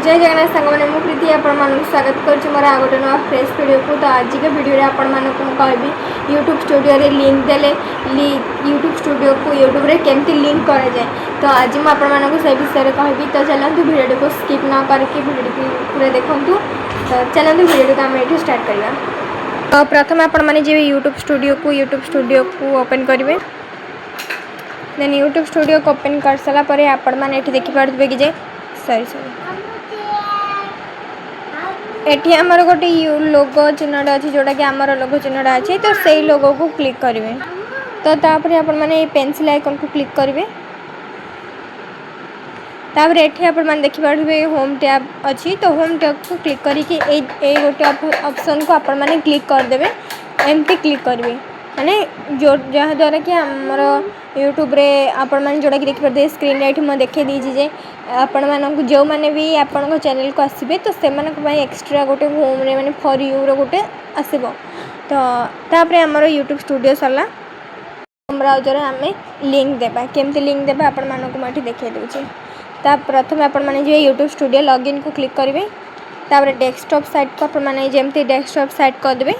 जय जगन्नाथ सांग मैंने मु प्रीति आपण स्वागत कर मोर आ गए नुआ फ्रेश वीडियो को। तो आज के वीडियो आपण कहबी यूट्यूब स्टूडियो रे लिंक देले यूट्यूब स्टूडियो को यूट्यूब रे केमती लिंक करा जाए। तो आज मुझे आपण से विषय कहबी। तो चलतु वीडियो को स्किप न करके वीडियो को पूरा देखूँ। तो चलतु वीडियो को आम ये स्टार्ट करवा। तो प्रथम आपण मैंने जी यूट्यूब स्टूडियो को ओपन करेंगे। देन यूट्यूब स्टूडियो को ओपन कर सारा पर आपण मैंने देखी पारे कि सॉरी एटी आमर गोटे लोगो चिन्हटा अच्छी जोटा कि आमर लोगो चिन्हटा अच्छे। तो से लोगो को क्लिक करेंगे। तो तापर आपण मैंने पेंसिल आइकन को क्लिक करेंगे। तापर एटी आपण मैंने देखी पारे होम टैब अच्छी। तो होम टैब को क्लिक करके गोटे ऑप्शन को आपण मैंने क्लिक करदे। एमती क्लिक करेंगे माने जो जहाँद्वारा कि आमर यूट्यूब रे आपण मैंने जोड़ा कि देखिए स्क्रीन रे मैं देखे दीजिए जे आपण मानक जो मैंने भी आपण चैनल को आसबे। तो से एक्स्ट्रा गोटे होम रे माने फॉर यू रो गोटे आसब। तो तापरे आमर यूट्यूब स्टूडियो सरला ब्राउजर आम लिंक देबा केमती लिंक देबा आपण मानक मैं देखे दूचे। ता प्रथम आपण मैंने जो यूट्यूब स्टूडियो लॉगिन को क्लिक करेंगे। तापर डेस्कटॉप साइट को आपण मैंने जमती डेस्कटॉप साइट कर देबे।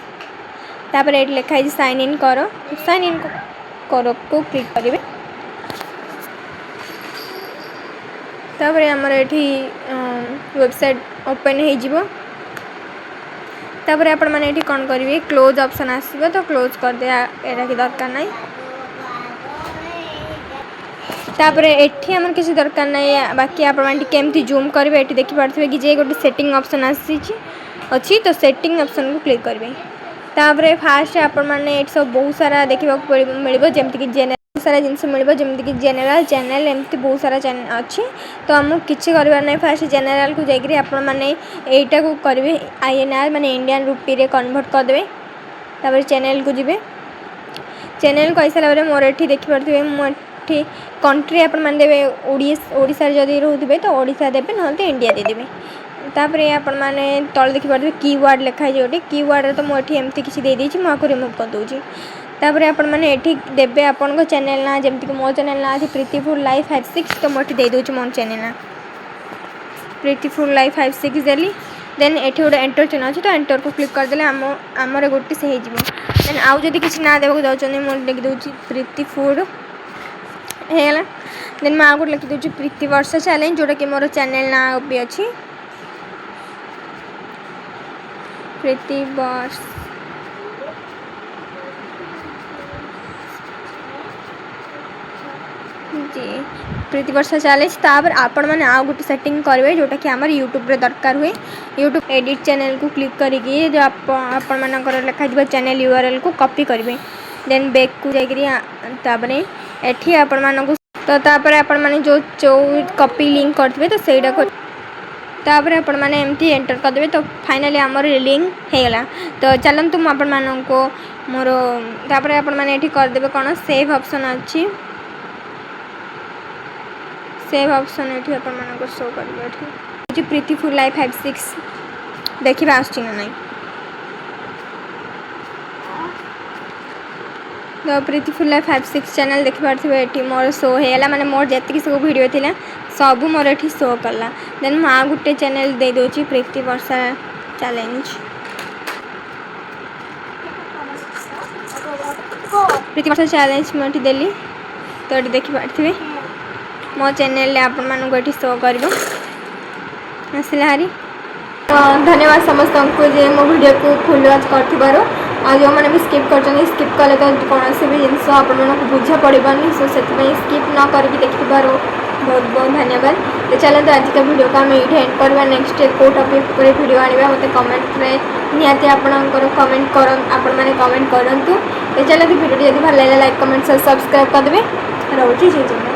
तापर ये लिखा है साइन इन करो को क्लिक करेंगे। तापर आमर ये वेबसाइट ओपन हो। तापर आपण मैंने कौन करेंगे क्लोज ऑप्शन आसो। तो क्लोज कर दे एटा कि दरकार नहीं। तापर एठी हमर किसी दरकार नहीं। बाकी आपण मैंने केमती जूम करेंगे ये देखी पारे कि जे गोटे सेटिंग ऑप्शन आसी अच्छी। तो सेटिंग ऑप्शन को क्लिक करेंगे। तापर फास्ट आपण मैंने सब बहुत सारा देखा मिल जमती कि जेनरल सारा जिनस मिल जमती कि जेनरल चैनल एमती बहुत सारा चैनल अच्छी। तो आमको किसी करार नहीं। फास्ट जेनरल को जाकि आपण मैंने यहीटा को करेंगे INR माने इंडियन रुपी रे कन्वर्ट करदे। तापर चैनल को जीवे। चैनल को आई सारा मोर ये देखिपे मुझे कंट्री आपण मैंने देवे ओडिशा जदि रोथे तो ओडिशा देवे ना तो इंडिया देदेवे। तापर आपण मैंने तल देखी पारे कीवर्ड लिखाई गोटे कीवर्ड तो मुझे एमती किसी दे देछि मुझे रिमूव कर दूची। तापर आपण मैंने ये देवे आपण चैनल ना जमती कि मो चैनल ना अच्छी प्रीतिफुल लाइफ 56। तो मुझे दे दूची मो चैनल ना प्रीतिफुल लाइफ 56 देली। देन ये गोटे एंटर चिन्ह अच्छी। तो एंटर को क्लिक करदे आमर गोटे से हो। देन आउ जदि किसी ना देवाक जाऊँ मुझे लिखि दूची प्रीतिफुल है। देन मैं आउ गोटे लिखि दूची प्रीति वर्षा चैलेंज जोटा कि मोर चैनल ना भी अच्छी प्रीति वर्ष जी प्रीति वर्षा चैलेंज। तापर आपण मैंने आउ गोटे सेटिंग करेंगे जोटा कि आमर यूट्यूब रे दरकार हुए। यूट्यूब एडिट चैनल को क्लिक करके जो आपण मानकर लिखा चैनल URL को कॉपी करेंगे। देन बैक को जाकर एठी आपण मानक तो तापर आपण मैंने जो कॉपी लिंक करते तो सहीटा को तापर आपण मैंने एमती एंटर करदे। तो फाइनली आमर लिंक होगला। तो चलतु आपण मानक मोर तापर आपण मैंने ये करदे कौन सेव ऑप्शन अच्छी। सेव ऑप्शन ये आपण मानक शो कर प्रीतिफुल लाइफ 56 देखा आस नहीं। तो प्रीतिफुल लाइफ 56 चैनल देखी पारे ये मोर शो होगा माने मोर जी सब वीडियो थी सब मोर ये शो कला। देन मुझे गोटे चैनल दे दूची प्रीति वर्षा चैलेंज प्रीति वर्षा चैलेंज मुझे देली। तो ये देखी पारे मो चैनल आपण मानक ये शो कर आसला हारी। तो धन्यवाद समस्त को जे मो वीडियो को फुल वॉच कर जो मैंने भी स्किप कर स्किप कले तो कौन भी जिनस आपण बुझा पड़ानी। सो से स्किप न करके देखिबार बहुत बहुत धन्यवाद। तो चलते आज का वीडियो को आम ये एंड करवा। नेक्स्ट को टॉपिक पर वीडियो आने मत कमेंट रे निहाती आपणकर कमेंट कर आपण मैंने कमेंट करूँ। तो चलते वीडियो जब भल लगे लाइक कमेंट सब्सक्राइब करदे। रोची जय जगन्नाथ।